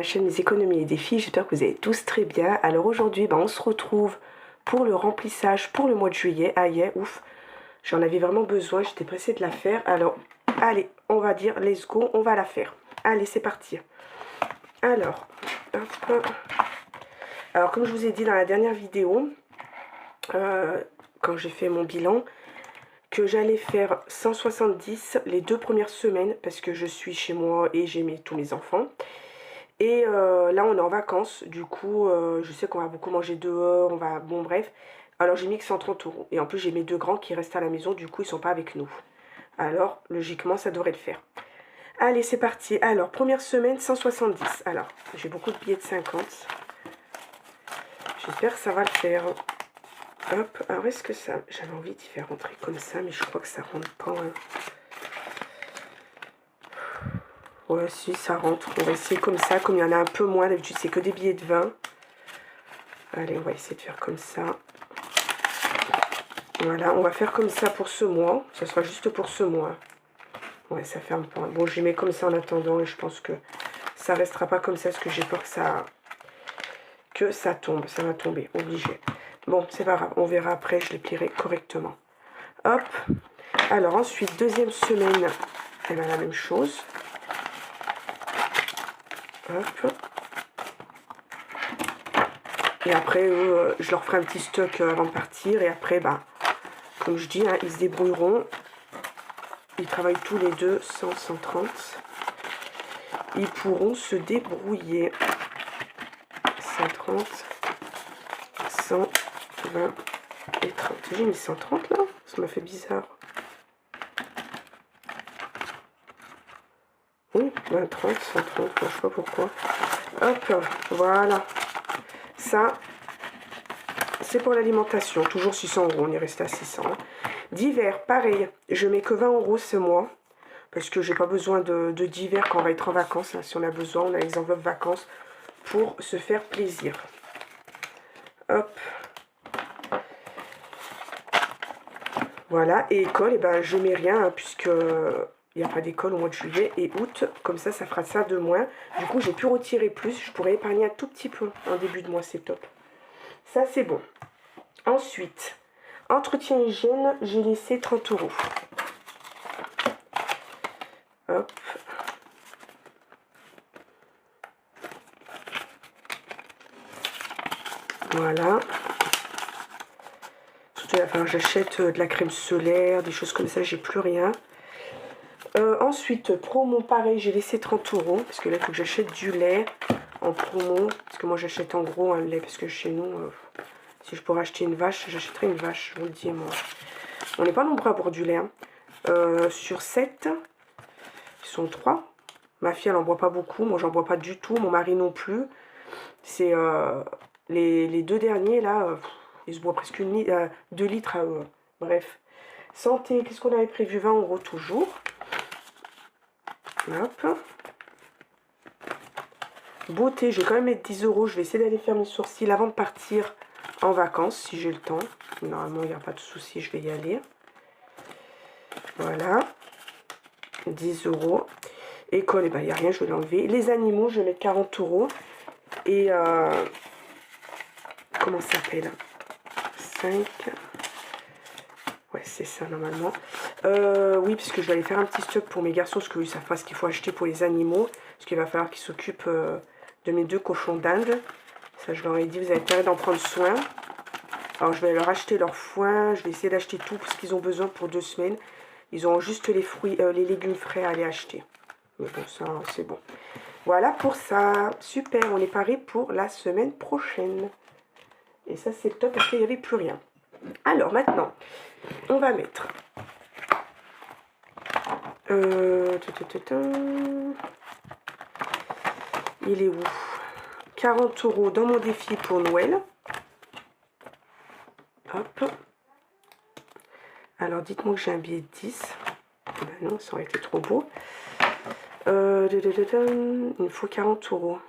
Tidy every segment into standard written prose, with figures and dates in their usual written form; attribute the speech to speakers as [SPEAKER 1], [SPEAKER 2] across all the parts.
[SPEAKER 1] chaîne Mes économies et défis, j'espère que vous allez tous très bien. Alors aujourd'hui, on se retrouve pour le remplissage pour le mois de juillet. Ah yeah, ouf, j'en avais vraiment besoin, j'étais pressée de la faire. Alors, allez, on va dire let's go, on va la faire. Allez, c'est parti. Alors, hop. Alors comme je vous ai dit dans la dernière vidéo, quand j'ai fait mon bilan, que j'allais faire 170 les 2 premières semaines parce que je suis chez moi et j'ai tous mes enfants. Et là on est en vacances, du coup je sais qu'on va beaucoup manger dehors, on va... Bon bref, alors j'ai mis que 130 €. Et en plus j'ai mes 2 grands qui restent à la maison, du coup ils sont pas avec nous. Alors logiquement ça devrait le faire. Allez c'est parti. Alors première semaine 170. Alors j'ai beaucoup de billets de 50. J'espère que ça va le faire. Hop, alors est-ce que ça... J'avais envie d'y faire rentrer comme ça, mais je crois que ça rentre pas. Hein. Ouais, si, ça rentre. On va essayer comme ça, comme il y en a un peu moins. D'habitude, c'est que des billets de 20. Allez, on va essayer de faire comme ça. Voilà, on va faire comme ça pour ce mois. Ça sera juste pour ce mois. Ouais, ça ferme pas. Bon, je mets comme ça en attendant et je pense que ça restera pas comme ça parce que j'ai peur que ça tombe. Ça va tomber, obligé. Bon, c'est pas grave, on verra après, je les plierai correctement. Hop. Alors ensuite, deuxième semaine, eh bien, la même chose. Hop. Et après, je leur ferai un petit stock avant de partir. Et après, comme je dis, hein, ils se débrouilleront. Ils travaillent tous les deux 100, 130. Ils pourront se débrouiller. 130, 100. 20 et 30. J'ai mis 130 là, ça m'a fait bizarre. Oui, 20, 30, 130, je sais pas pourquoi. Hop, voilà. Ça, c'est pour l'alimentation, toujours 600 €, on est resté à 600. D'hiver, pareil, je mets que 20 € ce mois, parce que j'ai pas besoin de d'hiver quand on va être en vacances. Hein. Si on a besoin, on a les enveloppes vacances pour se faire plaisir. Hop. Voilà, et école, et je mets rien, hein, puisque il n'y a pas d'école au mois de juillet et août. Comme ça fera ça de moins. Du coup, j'ai pu retirer plus. Je pourrais épargner un tout petit peu en début de mois, c'est top. Ça, c'est bon. Ensuite, entretien hygiène, j'ai laissé 30 €. Hop. Voilà. Surtout, il va falloir que j'achète de la crème solaire, des choses comme ça, j'ai plus rien. Ensuite, promo, pareil, j'ai laissé 30 €, parce que là, il faut que j'achète du lait en promo, parce que moi, j'achète en gros un lait, parce que chez nous, si je pourrais acheter une vache, j'achèterais une vache, je vous le dis, moi. On n'est pas nombreux à boire du lait. Hein. Sur 7, ils sont 3. Ma fille, elle n'en boit pas beaucoup, moi, j'en bois pas du tout, mon mari non plus. C'est les 2 derniers, là, ils se boivent presque 2 litres à eux. Bref. Santé, qu'est-ce qu'on avait prévu? 20 € toujours. Hop. Beauté, je vais quand même mettre 10 €. Je vais essayer d'aller faire mes sourcils avant de partir en vacances, si j'ai le temps. Normalement, il n'y a pas de souci, je vais y aller. Voilà. 10 €. École, il n'y a rien, je vais l'enlever. Les animaux, je vais mettre 40 €. Et, comment ça s'appelle? 5... Ouais, c'est ça, normalement. Oui, parce que je vais aller faire un petit stock pour mes garçons, parce que ça fera ce qu'il faut acheter pour les animaux. Parce qu'il va falloir qu'ils s'occupent de mes 2 cochons d'Inde. Ça, je leur ai dit, vous avez intérêt d'en prendre soin. Alors, je vais leur acheter leur foin. Je vais essayer d'acheter tout, parce qu'ils ont besoin pour 2 semaines. Ils ont juste les fruits, les légumes frais à aller acheter. Mais bon, ça, c'est bon. Voilà pour ça. Super, on est paré pour la semaine prochaine. Et ça, c'est top, parce qu'il n'y avait plus rien. Alors, maintenant, on va mettre... Il est où? 40 € dans mon défi pour Noël. Hop. Alors, dites-moi que j'ai un billet de 10. Ben non, ça aurait été trop beau. Il me faut 40 €.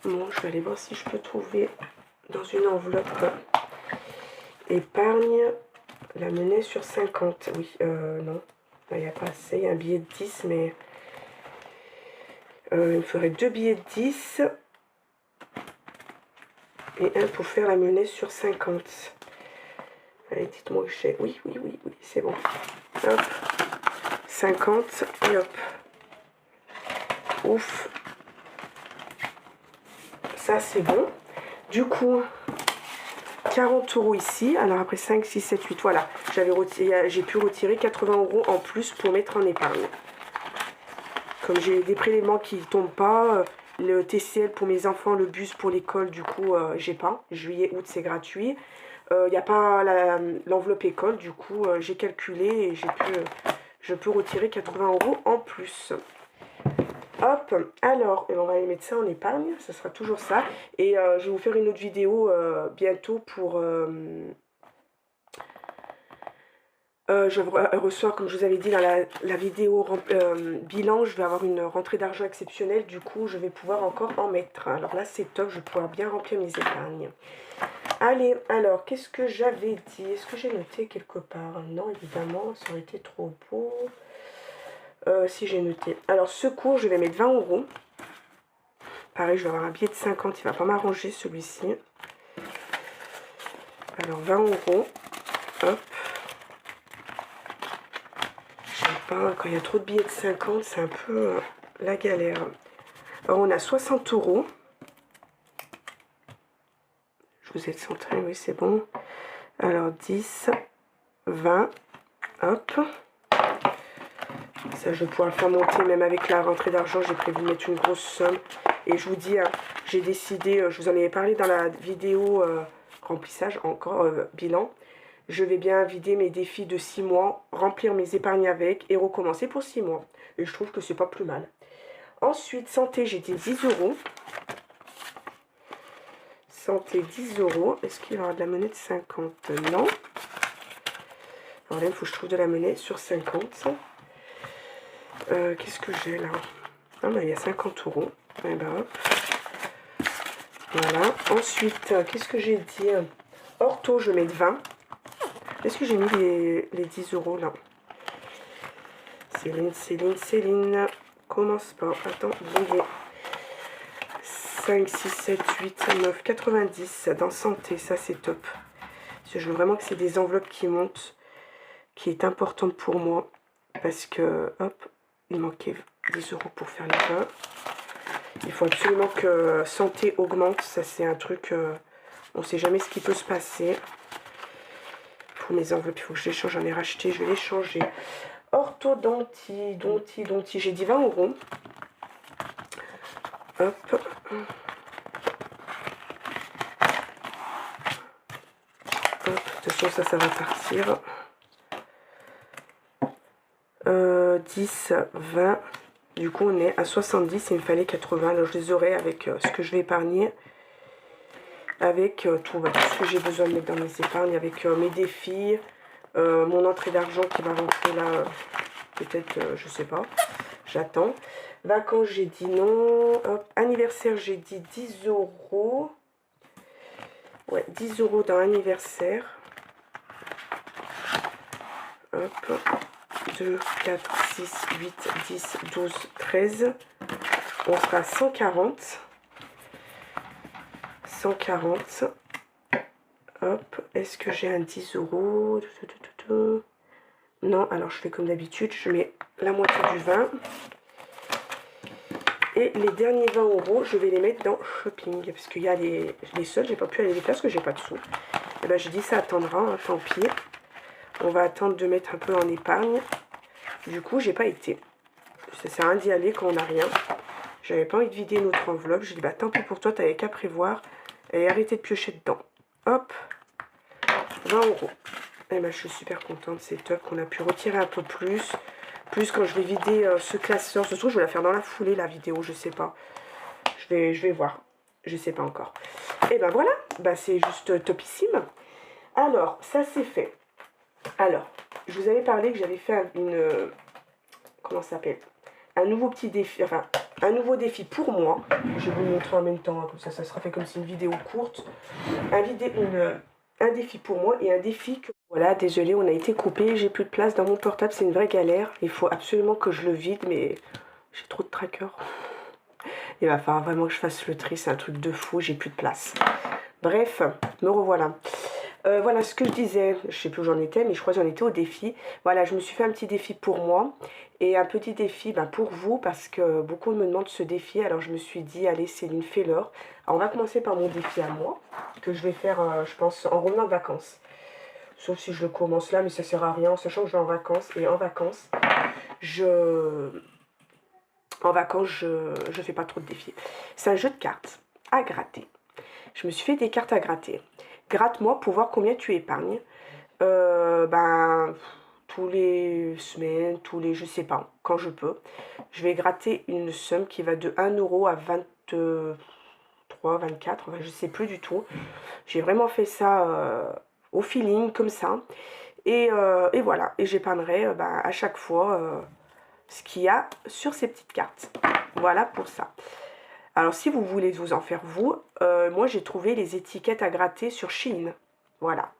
[SPEAKER 1] Bon, je vais aller voir si je peux trouver dans une enveloppe épargne la monnaie sur 50. Oui, non. Là, il n'y a pas assez. Il y a un billet de 10, mais Il me ferait 2 billets de 10 et un pour faire la monnaie sur 50. Allez, dites-moi que j'ai... Oui, c'est bon. Hop. 50 et hop. Ouf. Ça, c'est bon. Du coup, 40 € ici. Alors après 5, 6, 7, 8, voilà. J'ai pu retirer 80 € en plus pour mettre en épargne. Comme j'ai des prélèvements qui ne tombent pas, le TCL pour mes enfants, le bus pour l'école, du coup, j'ai pas. Juillet, août, c'est gratuit. Il n'y a pas l'enveloppe école, du coup, j'ai calculé et je peux retirer 80 € en plus. Hop, alors, on va aller mettre ça en épargne, ça sera toujours ça. Et je vais vous faire une autre vidéo bientôt pour... je reçois, comme je vous avais dit dans la vidéo bilan, je vais avoir une rentrée d'argent exceptionnelle. Du coup, je vais pouvoir encore en mettre. Alors là, c'est top, je vais pouvoir bien remplir mes épargnes. Allez, alors, qu'est-ce que j'avais dit? Est-ce que j'ai noté quelque part? Non, évidemment, ça aurait été trop beau. Si j'ai noté. Alors, secours, je vais mettre 20 €. Pareil, je vais avoir un billet de 50. Il va pas m'arranger, celui-ci. Alors, 20 €. Hop. Pas, quand il y a trop de billets de 50, c'est un peu la galère. Alors, on a 60 €. Je vous ai centré, oui, c'est bon. Alors, 10, 20, hop. Ça, je vais pouvoir le faire monter même avec la rentrée d'argent. J'ai prévu de mettre une grosse somme. Et je vous dis, hein, j'ai décidé, je vous en avais parlé dans la vidéo remplissage, encore bilan. Je vais bien vider mes défis de 6 mois, remplir mes épargnes avec et recommencer pour 6 mois. Et je trouve que c'est pas plus mal. Ensuite, santé, j'ai dit 10 €. Santé, 10 €. Est-ce qu'il y aura de la monnaie de 50? Non. Alors là, il faut que je trouve de la monnaie sur 50. Qu'est-ce que j'ai là? Ah ben, il y a 50 €. Et ben hop. Voilà. Ensuite, qu'est-ce que j'ai dit? Ortho, je vais mettre 20. Est-ce que j'ai mis les 10 € là? Céline. Commence pas. Attends, brouillé. 5, 6, 7, 8, 9, 90 dans santé. Ça, c'est top. Parce que je veux vraiment que c'est des enveloppes qui montent, qui est importante pour moi. Parce que, hop, il manquait 10 € pour faire les 20. Il faut absolument que santé augmente. Ça, c'est un truc, on ne sait jamais ce qui peut se passer. Pour mes enveloppes, il faut que je les change. J'en ai racheté, je vais les changer. Orthodontie, j'ai dit 20 €. Hop. De toute façon, ça va partir. 10, 20. Du coup, on est à 70. Il me fallait 80. Alors, je les aurai avec ce que je vais épargner. Avec tout ce que j'ai besoin de mettre dans mes épargnes. Avec mes défis. Mon entrée d'argent qui va rentrer là. Peut-être, je sais pas. J'attends. Vacances, j'ai dit non. Hop. Anniversaire, j'ai dit 10 €. Ouais, 10 € dans anniversaire. Hop. 2, 4, 6, 8, 10, 12, 13. On sera à 140. 140. Hop. Est-ce que j'ai un 10 €? Non, alors je fais comme d'habitude. Je mets la moitié du 20. Et les derniers 20 €, je vais les mettre dans shopping. Parce qu'il y a les soldes, j'ai pas pu aller les faire parce que j'ai pas de sous. Et ben je dis ça attendra, hein, tant pis. On va attendre de mettre un peu en épargne. Du coup, j'ai pas été. Ça sert à rien d'y aller quand on n'a rien. J'avais pas envie de vider notre enveloppe. J'ai dit, bah tant pis pour toi, t'avais qu'à prévoir. Et arrêter de piocher dedans. Hop. 20 €. Et ben je suis super contente, c'est top qu'on a pu retirer un peu plus. Plus quand je vais vider ce classeur. Ce soir, je vais la faire dans la foulée, la vidéo, je sais pas. Je vais voir. Je sais pas encore. Et ben voilà, bah c'est juste topissime. Alors, ça c'est fait. Alors, je vous avais parlé que j'avais fait une... comment ça s'appelle? Un nouveau petit défi, enfin, un nouveau défi pour moi. Je vais vous le montrer en même temps, hein, comme ça sera fait comme si une vidéo courte. Un défi pour moi et un défi que... Voilà, désolé, on a été coupé, j'ai plus de place dans mon portable, c'est une vraie galère. Il faut absolument que je le vide, mais j'ai trop de trackers. Il va falloir vraiment que je fasse le tri, c'est un truc de fou, j'ai plus de place. Bref, me revoilà. Voilà ce que je disais, je sais plus où j'en étais, mais je crois que j'en étais au défi. Voilà, je me suis fait un petit défi pour moi et un petit défi pour vous parce que beaucoup me demandent ce défi. Alors je me suis dit, allez Céline, fais-le. Alors on va commencer par mon défi à moi, que je vais faire, je pense, en revenant de vacances. Sauf si je le commence là, mais ça sert à rien, en sachant que je vais en vacances. Et en vacances, je fais pas trop de défis. C'est un jeu de cartes à gratter. Je me suis fait des cartes à gratter. Gratte-moi pour voir combien tu épargnes. Tous les semaines, je sais pas, quand je peux. Je vais gratter une somme qui va de 1 euro à 23, 24, enfin, je sais plus du tout. J'ai vraiment fait ça au feeling, comme ça. Et voilà, et j'épargnerai à chaque fois ce qu'il y a sur ces petites cartes. Voilà pour ça. Alors si vous voulez vous en faire vous, moi j'ai trouvé les étiquettes à gratter sur Shein. Voilà.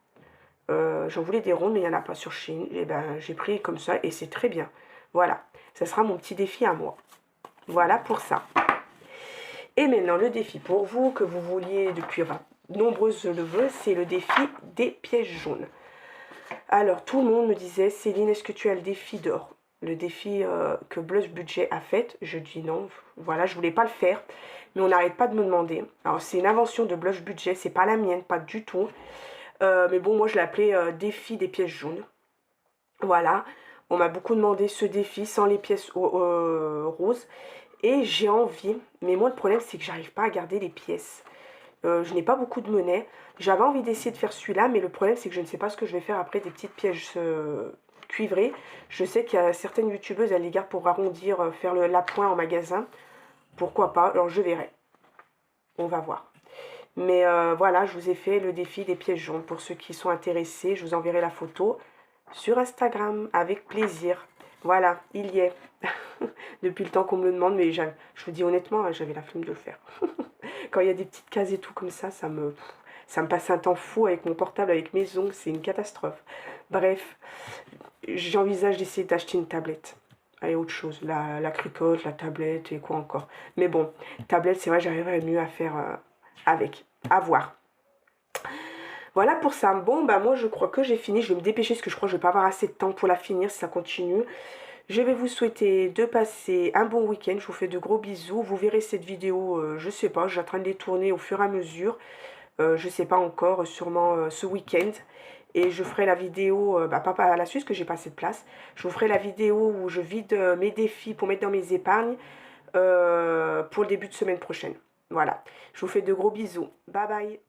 [SPEAKER 1] J'en voulais des rondes mais il n'y en a pas sur Shein. Et j'ai pris comme ça et c'est très bien. Voilà. Ça sera mon petit défi à moi. Voilà pour ça. Et maintenant le défi pour vous que vous vouliez depuis nombreuses le vœux, c'est le défi des pièges jaunes. Alors tout le monde me disait, Céline, est-ce que tu as le défi d'or? Le défi que Blush Budget a fait, je dis non, voilà, je voulais pas le faire, mais on n'arrête pas de me demander. Alors c'est une invention de Blush Budget, c'est pas la mienne, pas du tout. Mais bon, moi je l'ai appelé défi des pièces jaunes. Voilà, on m'a beaucoup demandé ce défi sans les pièces roses. Et j'ai envie, mais moi le problème c'est que j'arrive pas à garder les pièces. Je n'ai pas beaucoup de monnaie. J'avais envie d'essayer de faire celui-là, mais le problème c'est que je ne sais pas ce que je vais faire après des petites pièces cuivrées. Je sais qu'il y a certaines youtubeuses, elles les gardent pour arrondir, faire l'appoint en magasin. Pourquoi pas? Alors je verrai. On va voir. Mais voilà, je vous ai fait le défi des pièces jaunes. Pour ceux qui sont intéressés, je vous enverrai la photo sur Instagram avec plaisir. Voilà, il y est. Depuis le temps qu'on me le demande, mais je vous dis honnêtement, j'avais la flemme de le faire. Quand il y a des petites cases et tout comme ça me passe un temps fou avec mon portable, avec mes ongles, c'est une catastrophe. Bref, j'envisage d'essayer d'acheter une tablette. Allez, autre chose, la cricotte, la tablette et quoi encore. Mais bon, tablette, c'est vrai, j'arriverais mieux à faire avec. À voir. Voilà pour ça. Bon, moi, je crois que j'ai fini. Je vais me dépêcher parce que je crois que je vais pas avoir assez de temps pour la finir si ça continue. Je vais vous souhaiter de passer un bon week-end. Je vous fais de gros bisous. Vous verrez cette vidéo, je sais pas, je suis en train de les tourner au fur et à mesure. Je sais pas encore, sûrement ce week-end. Et je ferai la vidéo, pas à la suite parce que j'ai pas assez de place. Je vous ferai la vidéo où je vide mes défis pour mettre dans mes épargnes pour le début de semaine prochaine. Voilà. Je vous fais de gros bisous. Bye bye.